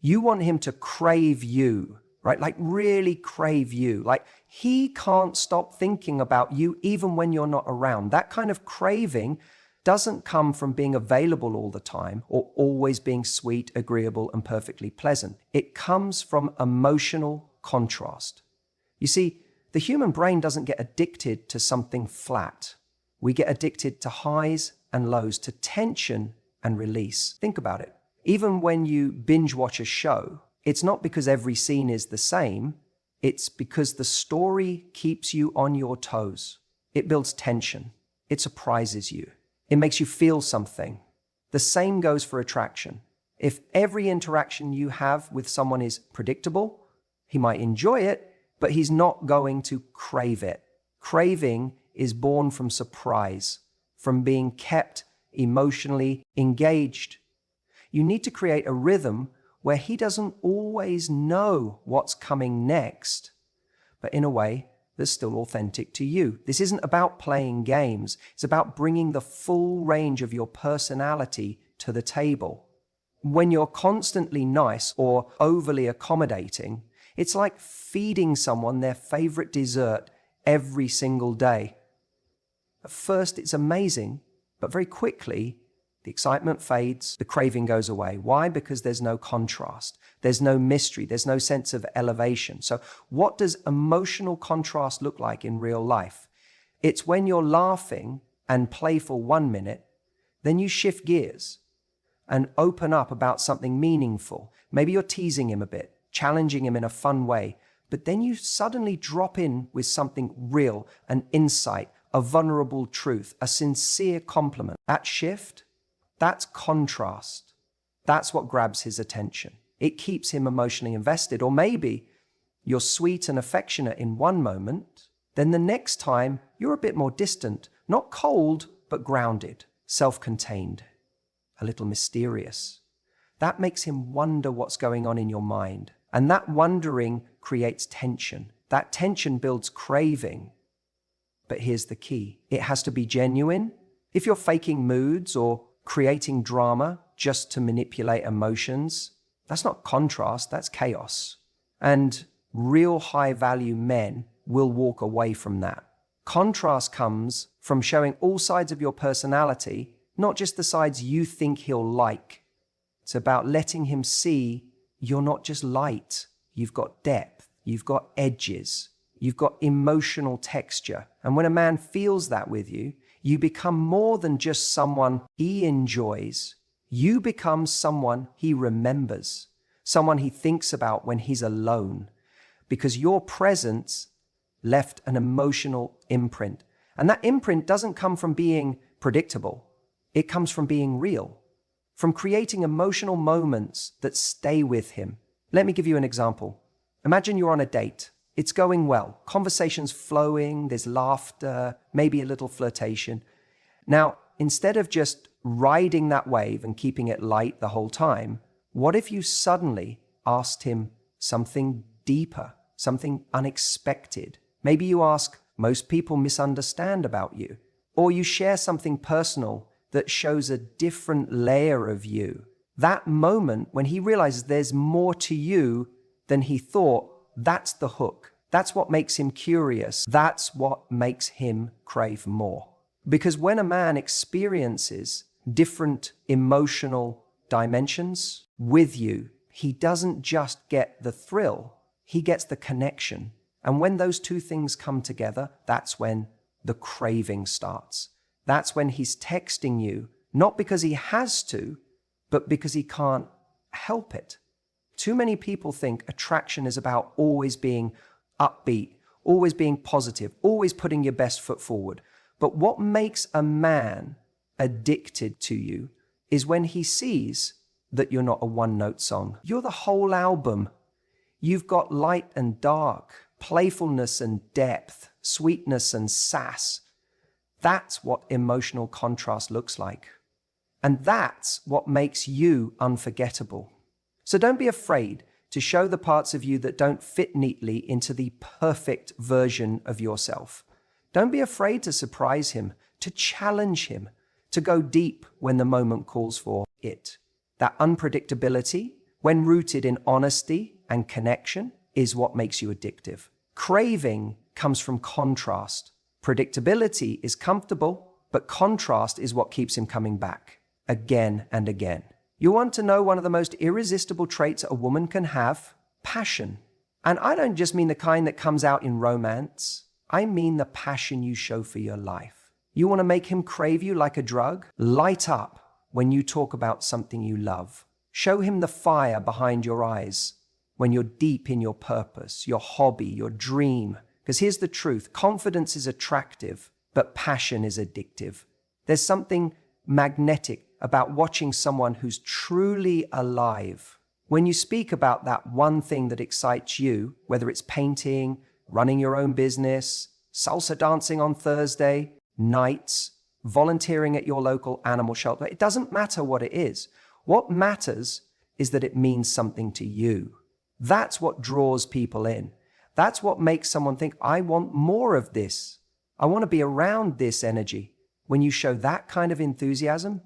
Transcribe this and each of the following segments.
You want him to crave you, right? Like really crave you. Like he can't stop thinking about you even when you're not around. That kind of craving doesn't come from being available all the time or always being sweet, agreeable, and perfectly pleasant. It comes from emotional contrast. You see, the human brain doesn't get addicted to something flat. We get addicted to highs and lows, to tension and release. Think about it. Even when you binge watch a show, it's not because every scene is the same. It's because the story keeps you on your toes. It builds tension. It surprises you. It makes you feel something. The same goes for attraction. If every interaction you have with someone is predictable, he might enjoy it, but he's not going to crave it. Craving is born from surprise, from being kept emotionally engaged. You need to create a rhythm where he doesn't always know what's coming next, but in a way that's still authentic to you. This isn't about playing games. It's about bringing the full range of your personality to the table. When you're constantly nice or overly accommodating, it's like feeding someone their favorite dessert every single day. At first, it's amazing, but very quickly, the excitement fades, the craving goes away. Why? Because there's no contrast. There's no mystery. There's no sense of elevation. So what does emotional contrast look like in real life? It's when you're laughing and playful 1 minute, then you shift gears and open up about something meaningful. Maybe you're teasing him a bit, challenging him in a fun way, but then you suddenly drop in with something real, an insight, a vulnerable truth, a sincere compliment. That shift, that's contrast. That's what grabs his attention. It keeps him emotionally invested. Or maybe you're sweet and affectionate in one moment, then the next time you're a bit more distant, not cold, but grounded, self-contained, a little mysterious. That makes him wonder what's going on in your mind. And that wondering creates tension. That tension builds craving. But here's the key. It has to be genuine. If you're faking moods or creating drama just to manipulate emotions, that's not contrast, that's chaos. And real high-value men will walk away from that. Contrast comes from showing all sides of your personality, not just the sides you think he'll like. It's about letting him see you're not just light. You've got depth, you've got edges, you've got emotional texture. And when a man feels that with you, you become more than just someone he enjoys. You become someone he remembers, someone he thinks about when he's alone, because your presence left an emotional imprint. And that imprint doesn't come from being predictable. It comes from being real, from creating emotional moments that stay with him. Let me give you an example. Imagine you're on a date. It's going well. Conversation's flowing, there's laughter, maybe a little flirtation. Now, instead of just riding that wave and keeping it light the whole time, what if you suddenly asked him something deeper, something unexpected? Maybe you ask, most people misunderstand about you. Or you share something personal that shows a different layer of you. That moment when he realizes there's more to you than he thought, that's the hook. That's what makes him curious. That's what makes him crave more. Because when a man experiences different emotional dimensions with you, he doesn't just get the thrill, he gets the connection. And when those two things come together, that's when the craving starts. That's when he's texting you, not because he has to, but because he can't help it. Too many people think attraction is about always being upbeat, always being positive, always putting your best foot forward. But what makes a man addicted to you is when he sees that you're not a one-note song. You're the whole album. You've got light and dark, playfulness and depth, sweetness and sass. That's what emotional contrast looks like. And that's what makes you unforgettable. So don't be afraid to show the parts of you that don't fit neatly into the perfect version of yourself. Don't be afraid to surprise him, to challenge him, to go deep when the moment calls for it. That unpredictability, when rooted in honesty and connection, is what makes you addictive. Craving comes from contrast. Predictability is comfortable, but contrast is what keeps him coming back again and again. You want to know one of the most irresistible traits a woman can have? Passion. And I don't just mean the kind that comes out in romance. I mean the passion you show for your life. You want to make him crave you like a drug? Light up when you talk about something you love. Show him the fire behind your eyes when you're deep in your purpose, your hobby, your dream. Because here's the truth, confidence is attractive, but passion is addictive. There's something magnetic about watching someone who's truly alive. When you speak about that one thing that excites you, whether it's painting, running your own business, salsa dancing on Thursday nights, volunteering at your local animal shelter, it doesn't matter what it is. What matters is that it means something to you. That's what draws people in. That's what makes someone think, I want more of this. I want to be around this energy. When you show that kind of enthusiasm,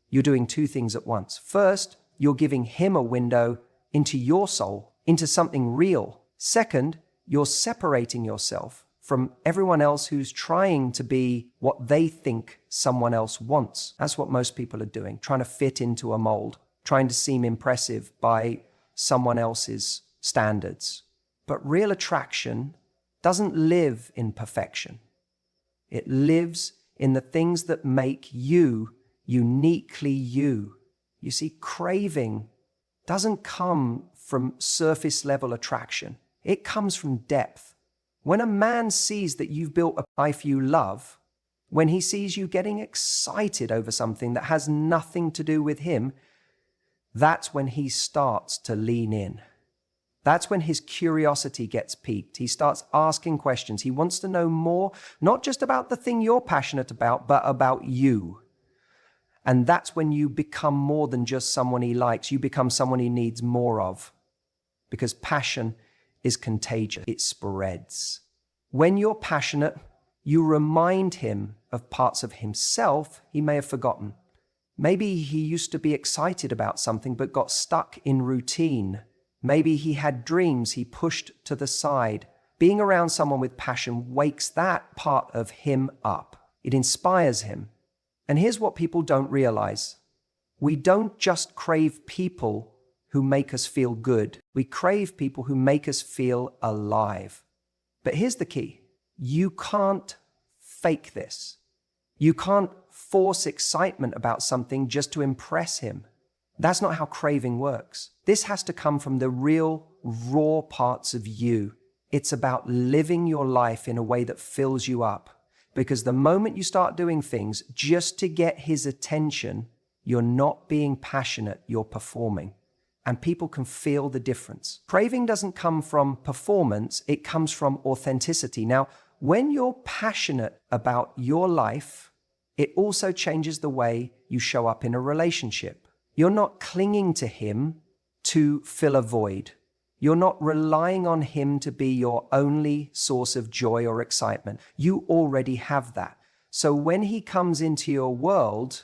you're doing two things at once. First, you're giving him a window into your soul, into something real. Second, you're separating yourself from everyone else who's trying to be what they think someone else wants. That's what most people are doing, trying to fit into a mold, trying to seem impressive by someone else's standards. But real attraction doesn't live in perfection. It lives in the things that make you uniquely you. You see, craving doesn't come from surface level attraction. It comes from depth. When a man sees that you've built a life you love, when he sees you getting excited over something that has nothing to do with him, that's when he starts to lean in. That's when his curiosity gets piqued. He starts asking questions. He wants to know more, not just about the thing you're passionate about, but about you. And that's when you become more than just someone he likes. You become someone he needs more of. Because passion is contagious. It spreads. When you're passionate, you remind him of parts of himself he may have forgotten. Maybe he used to be excited about something but got stuck in routine. Maybe he had dreams he pushed to the side. Being around someone with passion wakes that part of him up. It inspires him. And here's what people don't realize. We don't just crave people who make us feel good. We crave people who make us feel alive. But here's the key. You can't fake this. You can't force excitement about something just to impress him. That's not how craving works. This has to come from the real, raw parts of you. It's about living your life in a way that fills you up. Because the moment you start doing things just to get his attention, you're not being passionate, you're performing. And people can feel the difference. Craving doesn't come from performance, it comes from authenticity. Now, when you're passionate about your life, it also changes the way you show up in a relationship. You're not clinging to him to fill a void. You're not relying on him to be your only source of joy or excitement. You already have that. So when he comes into your world,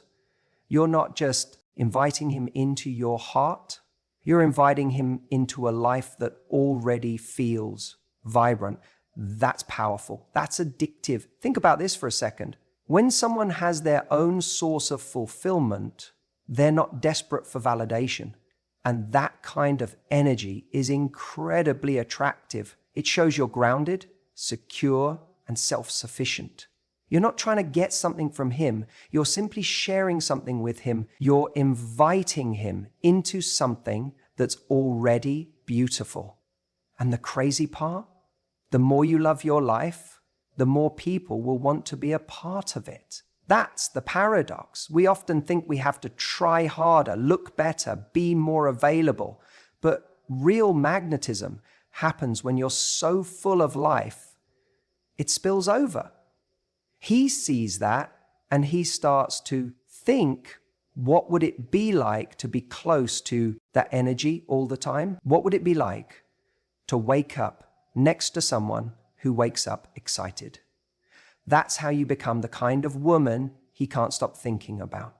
you're not just inviting him into your heart, you're inviting him into a life that already feels vibrant. That's powerful. That's addictive. Think about this for a second. When someone has their own source of fulfillment, they're not desperate for validation. And that kind of energy is incredibly attractive. It shows you're grounded, secure, and self-sufficient. You're not trying to get something from him. You're simply sharing something with him. You're inviting him into something that's already beautiful. And the crazy part, the more you love your life, the more people will want to be a part of it. That's the paradox. We often think we have to try harder, look better, be more available. But real magnetism happens when you're so full of life, it spills over. He sees that and he starts to think, what would it be like to be close to that energy all the time? What would it be like to wake up next to someone who wakes up excited? That's how you become the kind of woman he can't stop thinking about.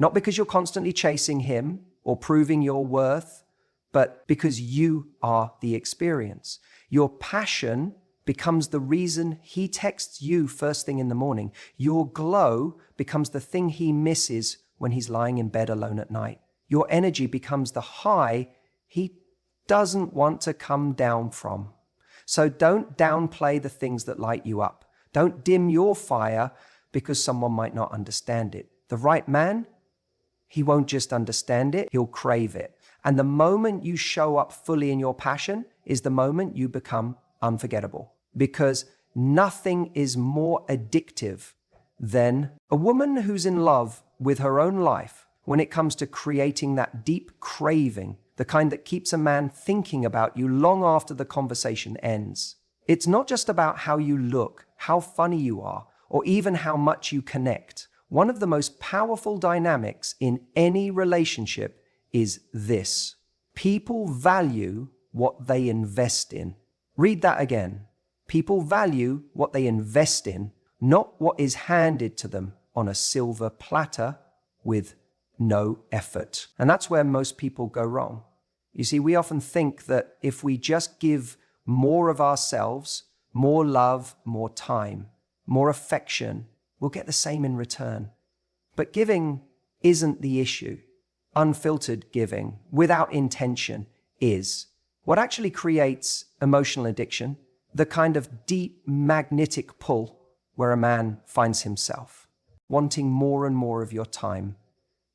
Not because you're constantly chasing him or proving your worth, but because you are the experience. Your passion becomes the reason he texts you first thing in the morning. Your glow becomes the thing he misses when he's lying in bed alone at night. Your energy becomes the high he doesn't want to come down from. So don't downplay the things that light you up. Don't dim your fire because someone might not understand it. The right man, he won't just understand it, he'll crave it. And the moment you show up fully in your passion is the moment you become unforgettable. Because nothing is more addictive than a woman who's in love with her own life when it comes to creating that deep craving, the kind that keeps a man thinking about you long after the conversation ends. It's not just about how you look, how funny you are, or even how much you connect. One of the most powerful dynamics in any relationship is this: people value what they invest in. Read that again. People value what they invest in, not what is handed to them on a silver platter with no effort. And that's where most people go wrong. You see, we often think that if we just give more of ourselves, more love, more time, more affection, we'll get the same in return. But giving isn't the issue. Unfiltered giving, without intention, is. What actually creates emotional addiction, the kind of deep magnetic pull where a man finds himself wanting more and more of your time,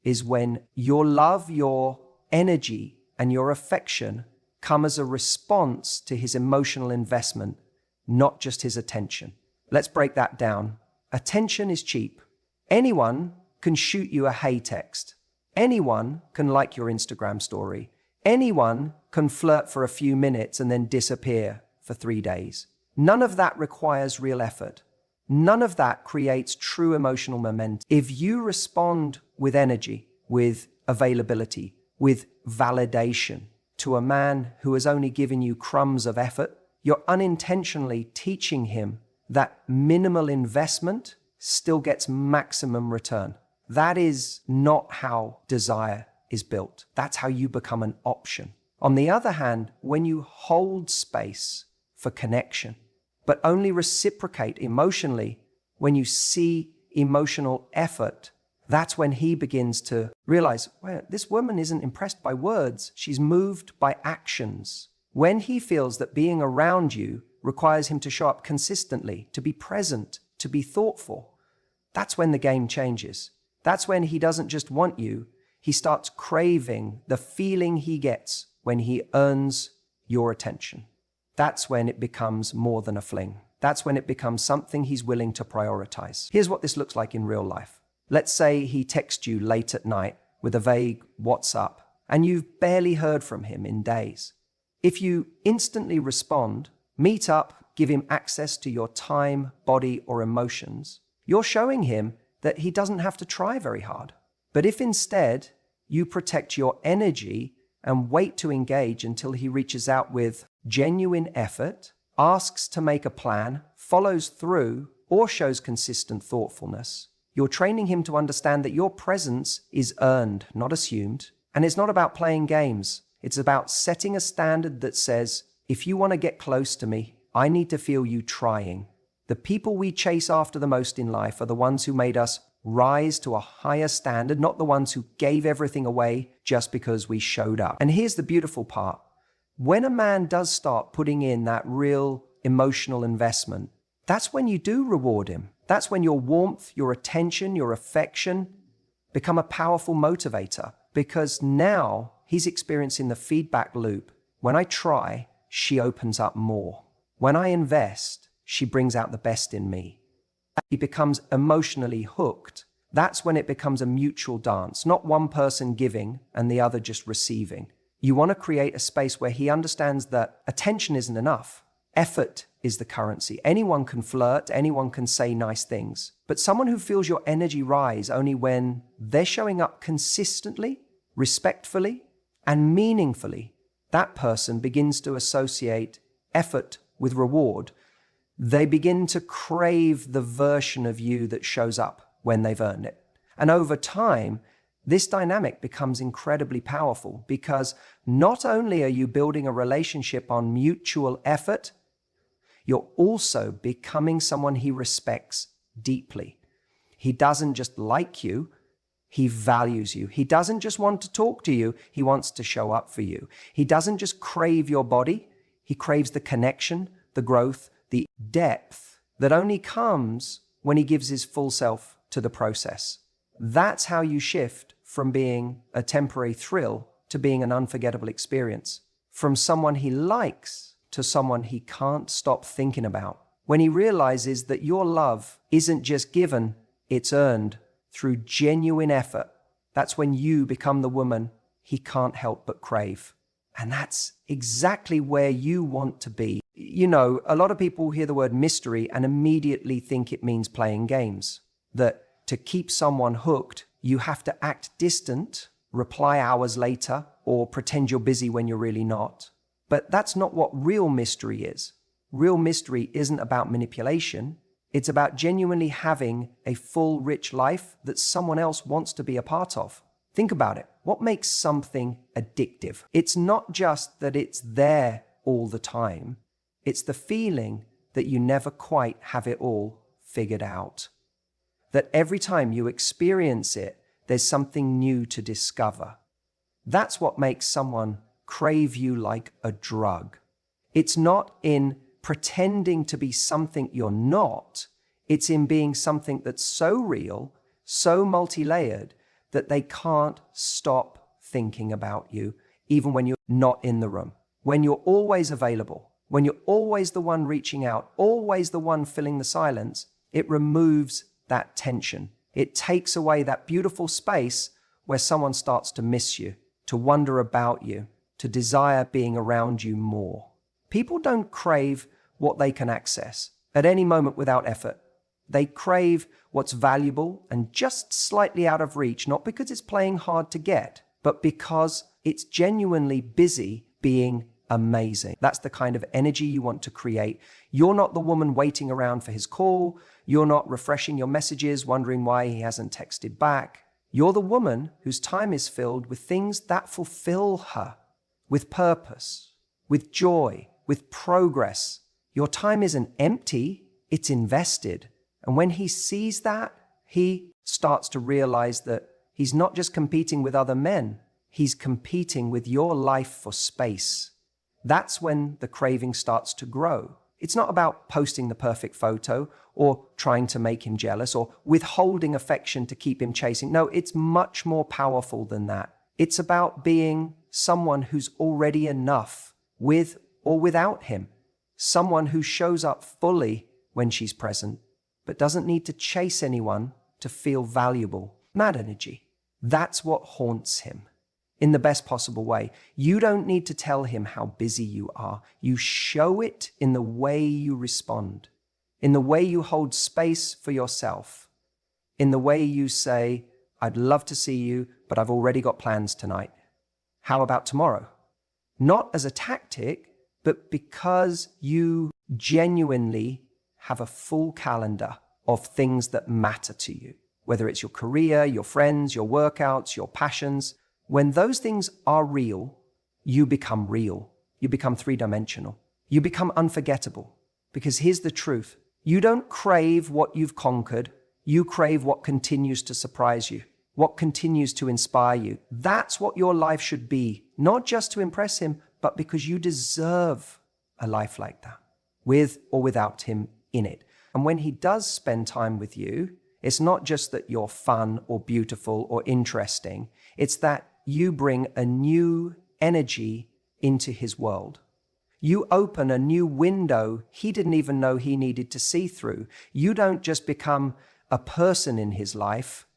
is when your love, your energy, and your affection come as a response to his emotional investment, not just his attention. Let's break that down. Attention is cheap. Anyone can shoot you a hey text. Anyone can like your Instagram story. Anyone can flirt for a few minutes and then disappear for 3 days. None of that requires real effort. None of that creates true emotional momentum. If you respond with energy, with availability, with validation to a man who has only given you crumbs of effort, you're unintentionally teaching him that minimal investment still gets maximum return. That is not how desire is built. That's how you become an option. On the other hand, when you hold space for connection, but only reciprocate emotionally when you see emotional effort, that's when he begins to realize, well, this woman isn't impressed by words, she's moved by actions. When he feels that being around you requires him to show up consistently, to be present, to be thoughtful, that's when the game changes. That's when he doesn't just want you, he starts craving the feeling he gets when he earns your attention. That's when it becomes more than a fling. That's when it becomes something he's willing to prioritize. Here's what this looks like in real life. Let's say he texts you late at night with a vague "what's up?" and you've barely heard from him in days. If you instantly respond, meet up, give him access to your time, body, or emotions, you're showing him that he doesn't have to try very hard. But if instead you protect your energy and wait to engage until he reaches out with genuine effort, asks to make a plan, follows through, or shows consistent thoughtfulness, you're training him to understand that your presence is earned, not assumed. And it's not about playing games. It's about setting a standard that says, if you want to get close to me, I need to feel you trying. The people we chase after the most in life are the ones who made us rise to a higher standard, not the ones who gave everything away just because we showed up. And here's the beautiful part. When a man does start putting in that real emotional investment, that's when you do reward him. That's when your warmth, your attention, your affection become a powerful motivator, because now he's experiencing the feedback loop. When I try, she opens up more. When I invest, she brings out the best in me. He becomes emotionally hooked. That's when it becomes a mutual dance, not one person giving and the other just receiving. You want to create a space where he understands that attention isn't enough. Effort is the currency. Anyone can flirt, anyone can say nice things. But someone who feels your energy rise only when they're showing up consistently, respectfully, and meaningfully, that person begins to associate effort with reward. They begin to crave the version of you that shows up when they've earned it. And over time, This dynamic becomes incredibly powerful because not only are you building a relationship on mutual effort, you're also becoming someone he respects deeply. He doesn't just like you, he values you. He doesn't just want to talk to you, he wants to show up for you. He doesn't just crave your body, he craves the connection, the growth, the depth that only comes when he gives his full self to the process. That's how you shift from being a temporary thrill to being an unforgettable experience. From someone he likes to someone he can't stop thinking about. When he realizes that your love isn't just given, it's earned through genuine effort. That's when you become the woman he can't help but crave. And that's exactly where you want to be. You know, a lot of people hear the word mystery and immediately think it means playing games. That to keep someone hooked, you have to act distant, reply hours later, or pretend you're busy when you're really not. But that's not what real mystery is. Real mystery isn't about manipulation. It's about genuinely having a full, rich life that someone else wants to be a part of. Think about it. What makes something addictive? It's not just that it's there all the time. It's the feeling that you never quite have it all figured out. That every time you experience it, there's something new to discover. That's what makes someone crave you like a drug. It's not in pretending to be something you're not. It's in being something that's so real, so multi-layered, that they can't stop thinking about you, even when you're not in the room. When you're always available, when you're always the one reaching out, always the one filling the silence, it removes that tension. It takes away that beautiful space where someone starts to miss you, to wonder about you, to desire being around you more. People don't crave what they can access at any moment without effort. They crave what's valuable and just slightly out of reach, not because it's playing hard to get, but because it's genuinely busy being amazing. That's the kind of energy you want to create. You're not the woman waiting around for his call. You're not refreshing your messages, wondering why he hasn't texted back. You're the woman whose time is filled with things that fulfill her, with purpose, with joy, with progress. Your time isn't empty, it's invested. And when he sees that, he starts to realize that he's not just competing with other men, he's competing with your life for space. That's when the craving starts to grow. It's not about posting the perfect photo or trying to make him jealous or withholding affection to keep him chasing. No, it's much more powerful than that. It's about being someone who's already enough, with or without him. Someone who shows up fully when she's present, but doesn't need to chase anyone to feel valuable. Mad energy. That's what haunts him. In the best possible way. You don't need to tell him how busy you are. You show it in the way you respond, in the way you hold space for yourself, in the way you say, I'd love to see you, but I've already got plans tonight. How about tomorrow? Not as a tactic, but because you genuinely have a full calendar of things that matter to you, whether it's your career, your friends, your workouts, your passions. When those things are real, you become real. You become three-dimensional. You become unforgettable. Because here's the truth. You don't crave what you've conquered. You crave what continues to surprise you, what continues to inspire you. That's what your life should be, not just to impress him, but because you deserve a life like that, with or without him in it. And when he does spend time with you, it's not just that you're fun or beautiful or interesting. It's that you bring a new energy into his world. You open a new window he didn't even know he needed to see through. You don't just become a person in his life,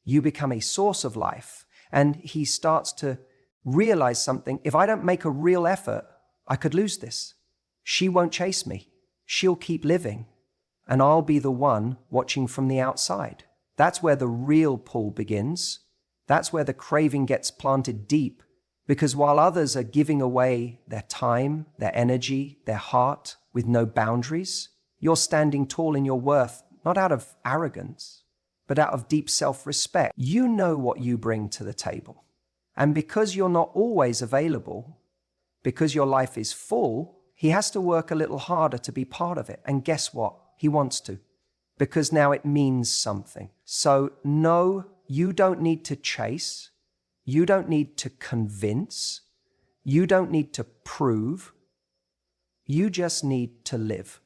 you become a source of life. And he starts to realize something. If I don't make a real effort, I could lose this. She won't chase me. She'll keep living. And I'll be the one watching from the outside. That's where the real pull begins. That's where the craving gets planted deep. Because while others are giving away their time, their energy, their heart with no boundaries, you're standing tall in your worth, not out of arrogance, but but out of deep self-respect. You know what you bring to the table. And because you're not always available, because your life is full, he has to work a little harder to be part of it. And guess what? He wants to, because now it means something. So no, you don't need to chase. You don't need to convince. You don't need to prove. You just need to live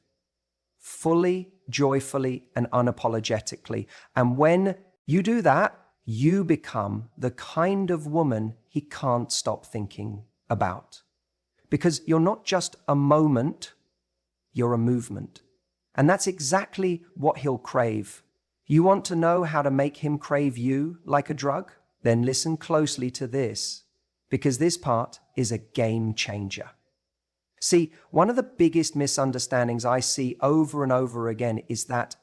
fully, joyfully, and unapologetically. And when you do that, you become the kind of woman he can't stop thinking about. Because you're not just a moment, you're a movement. And that's exactly what he'll crave. You want to know how to make him crave you like a drug? Then listen closely to this, because this part is a game changer. See, one of the biggest misunderstandings I see over and over again is that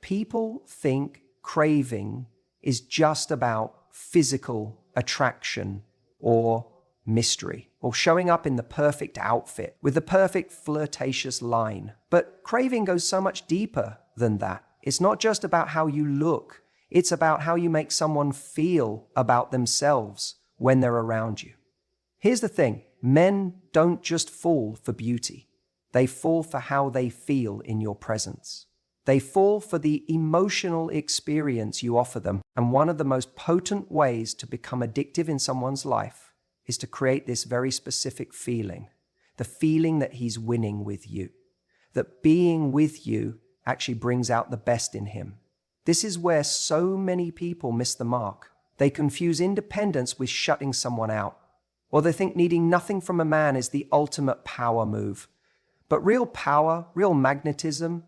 people think craving is just about physical attraction or mystery, or showing up in the perfect outfit with the perfect flirtatious line. But craving goes so much deeper than that. It's not just about how you look. It's about how you make someone feel about themselves when they're around you. Here's the thing. Men don't just fall for beauty. They fall for how they feel in your presence. They fall for the emotional experience you offer them. And one of the most potent ways to become addictive in someone's life is to create this very specific feeling, the feeling that he's winning with you, that being with you actually brings out the best in him. This is where so many people miss the mark. They confuse independence with shutting someone out, or they think needing nothing from a man is the ultimate power move. But real power, real magnetism,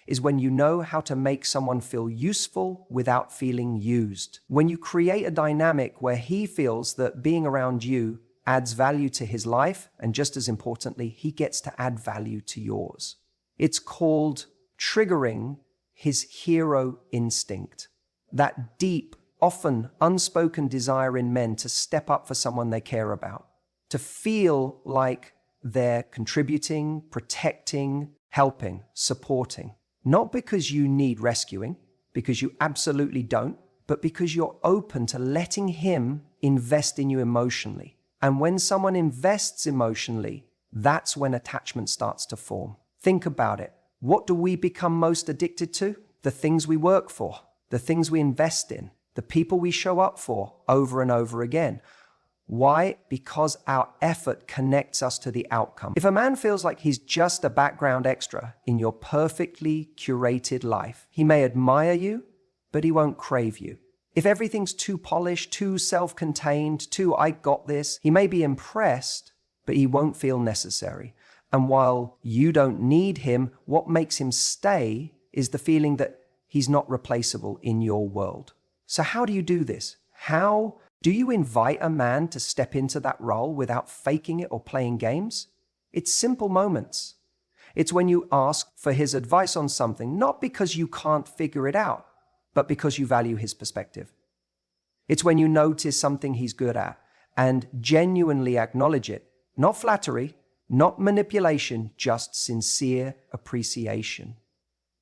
is when you know how to make someone feel useful without feeling used. When you create a dynamic where he feels that being around you adds value to his life, and just as importantly, he gets to add value to yours. It's called triggering his hero instinct, that deep, often unspoken desire in men to step up for someone they care about, to feel like they're contributing, protecting, helping, supporting. Not because you need rescuing, because you absolutely don't, but because you're open to letting him invest in you emotionally. And when someone invests emotionally, that's when attachment starts to form. Think about it. What do we become most addicted to? The things we work for, the things we invest in, the people we show up for over and over again. Why? Because our effort connects us to the outcome. If a man feels like he's just a background extra in your perfectly curated life, he may admire you, but he won't crave you. If everything's too polished, too self-contained, too I got this, he may be impressed, but he won't feel necessary. And while you don't need him, what makes him stay is the feeling that he's not replaceable in your world. So how do you do this? How do you invite a man to step into that role without faking it or playing games? It's simple moments. It's when you ask for his advice on something, not because you can't figure it out, but because you value his perspective. It's when you notice something he's good at and genuinely acknowledge it. Not flattery, not manipulation, just sincere appreciation.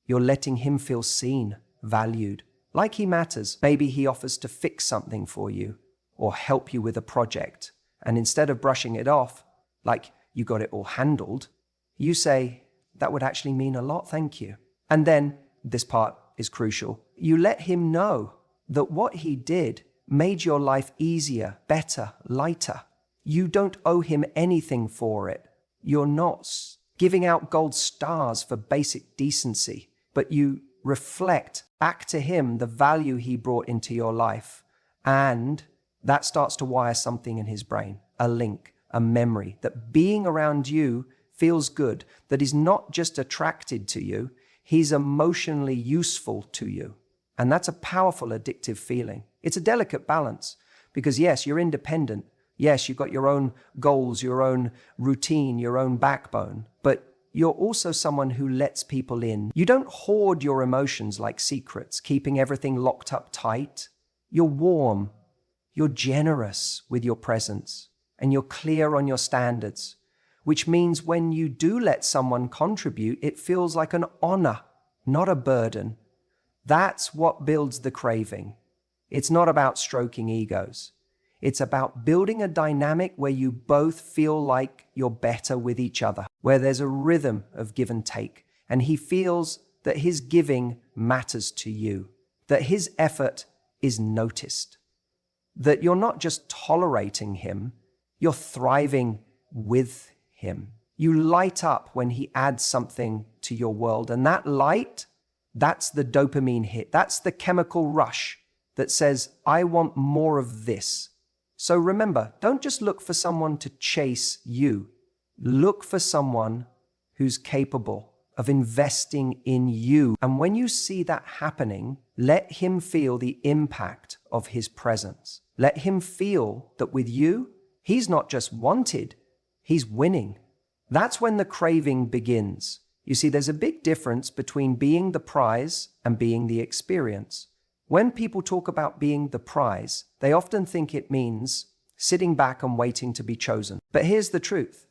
You're letting him feel seen, valued, like he matters. Maybe he offers to fix something for you or help you with a project. And instead of brushing it off, like you got it all handled, you say, that would actually mean a lot, thank you. And then, this part is crucial, you let him know that what he did made your life easier, better, lighter. You don't owe him anything for it. You're not giving out gold stars for basic decency, but you reflect back to him the value he brought into your life. And that starts to wire something in his brain, a link, a memory, that being around you feels good, that he's not just attracted to you, he's emotionally useful to you. And that's a powerful addictive feeling. It's a delicate balance because yes, you're independent. Yes, you've got your own goals, your own routine, your own backbone, but you're also someone who lets people in. You don't hoard your emotions like secrets, keeping everything locked up tight. You're warm. You're generous with your presence, and you're clear on your standards, which means when you do let someone contribute, it feels like an honor, not a burden. That's what builds the craving. It's not about stroking egos. It's about building a dynamic where you both feel like you're better with each other, where there's a rhythm of give and take, and he feels that his giving matters to you, that his effort is noticed, that you're not just tolerating him, you're thriving with him. You light up when he adds something to your world, and that light, that's the dopamine hit. That's the chemical rush that says, I want more of this. So remember, don't just look for someone to chase you. Look for someone who's capable of investing in you. And when you see that happening, let him feel the impact of his presence. Let him feel that with you, he's not just wanted, he's winning. That's when the craving begins. You see, there's a big difference between being the prize and being the experience. When people talk about being the prize, they often think it means sitting back and waiting to be chosen. But here's the truth.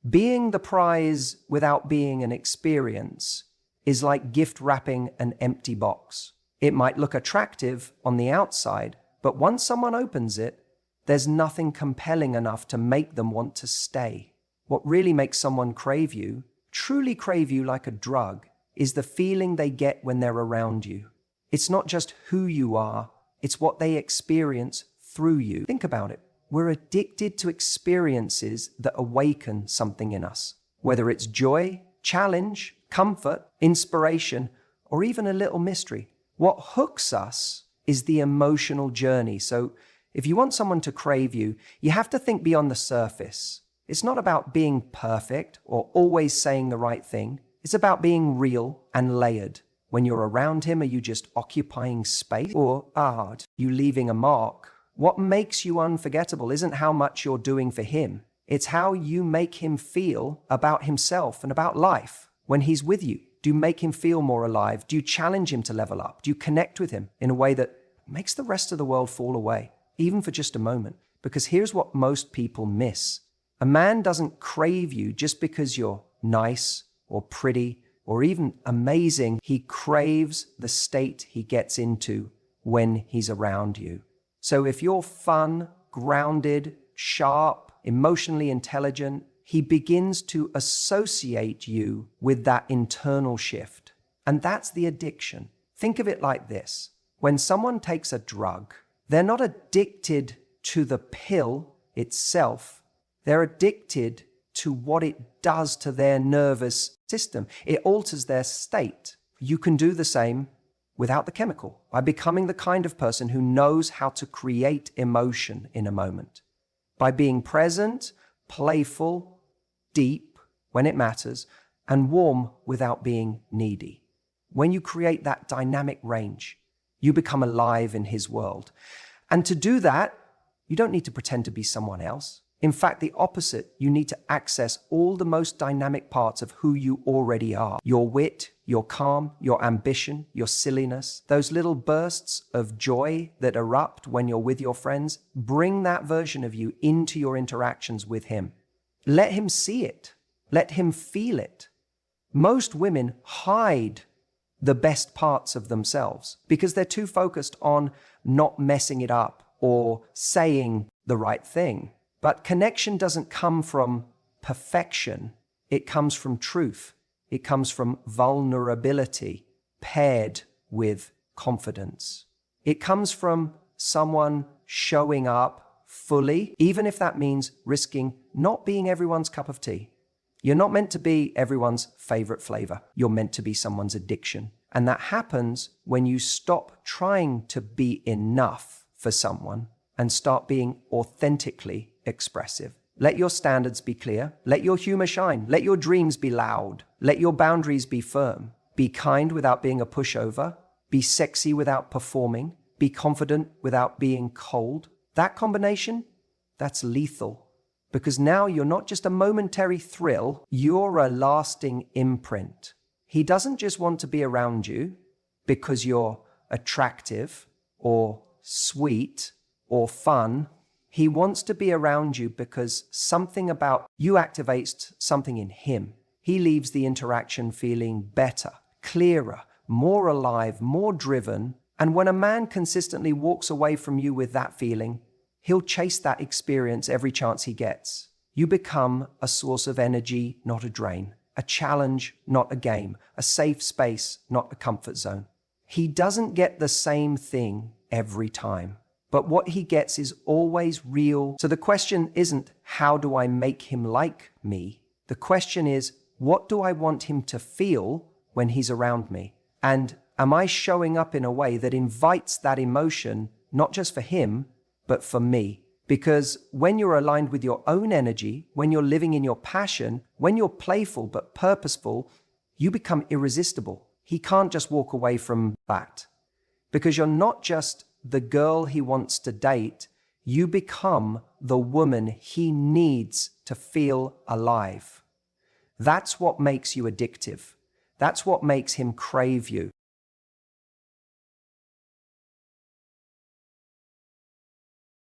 Being the prize without being an experience is like gift wrapping an empty box. It might look attractive on the outside, but once someone opens it, there's nothing compelling enough to make them want to stay. What really makes someone crave you, truly crave you like a drug, is the feeling they get when they're around you. It's not just who you are, it's what they experience through you. Think about it. We're addicted to experiences that awaken something in us, whether it's joy, challenge, comfort, inspiration, or even a little mystery. What hooks us is the emotional journey. So if you want someone to crave you, you have to think beyond the surface. It's not about being perfect or always saying the right thing. It's about being real and layered. When you're around him, are you just occupying space? Or are you leaving a mark? What makes you unforgettable isn't how much you're doing for him. It's how you make him feel about himself and about life when he's with you. Do you make him feel more alive? Do you challenge him to level up? Do you connect with him in a way that makes the rest of the world fall away, even for just a moment? Because here's what most people miss. A man doesn't crave you just because you're nice or pretty or even amazing. He craves the state he gets into when he's around you. So if you're fun, grounded, sharp, emotionally intelligent, he begins to associate you with that internal shift. And that's the addiction. Think of it like this. When someone takes a drug, they're not addicted to the pill itself. They're addicted to what it does to their nervous system. It alters their state. You can do the same without the chemical, by becoming the kind of person who knows how to create emotion in a moment. By being present, playful, deep when it matters, and warm without being needy. When you create that dynamic range, you become alive in his world. And to do that, you don't need to pretend to be someone else. In fact, the opposite, you need to access all the most dynamic parts of who you already are. Your wit, your calm, your ambition, your silliness, those little bursts of joy that erupt when you're with your friends, bring that version of you into your interactions with him. Let him see it. Let him feel it. Most women hide the best parts of themselves because they're too focused on not messing it up or saying the right thing. But connection doesn't come from perfection. It comes from truth. It comes from vulnerability paired with confidence. It comes from someone showing up fully, even if that means risking not being everyone's cup of tea. You're not meant to be everyone's favorite flavor. You're meant to be someone's addiction. And that happens when you stop trying to be enough for someone and start being authentically expressive. Let your standards be clear. Let your humor shine. Let your dreams be loud. Let your boundaries be firm. Be kind without being a pushover. Be sexy without performing. Be confident without being cold. That combination, that's lethal. Because now you're not just a momentary thrill, you're a lasting imprint. He doesn't just want to be around you because you're attractive or sweet or fun. He wants to be around you because something about you activates something in him. He leaves the interaction feeling better, clearer, more alive, more driven. And when a man consistently walks away from you with that feeling, he'll chase that experience every chance he gets. You become a source of energy, not a drain, a challenge, not a game, a safe space, not a comfort zone. He doesn't get the same thing every time, but what he gets is always real. So the question isn't, how do I make him like me? The question is, what do I want him to feel when he's around me? And am I showing up in a way that invites that emotion, not just for him, but for me? Because when you're aligned with your own energy, when you're living in your passion, when you're playful but purposeful, you become irresistible. He can't just walk away from that. Because you're not just the girl he wants to date, you become the woman he needs to feel alive. That's what makes you addictive. That's what makes him crave you.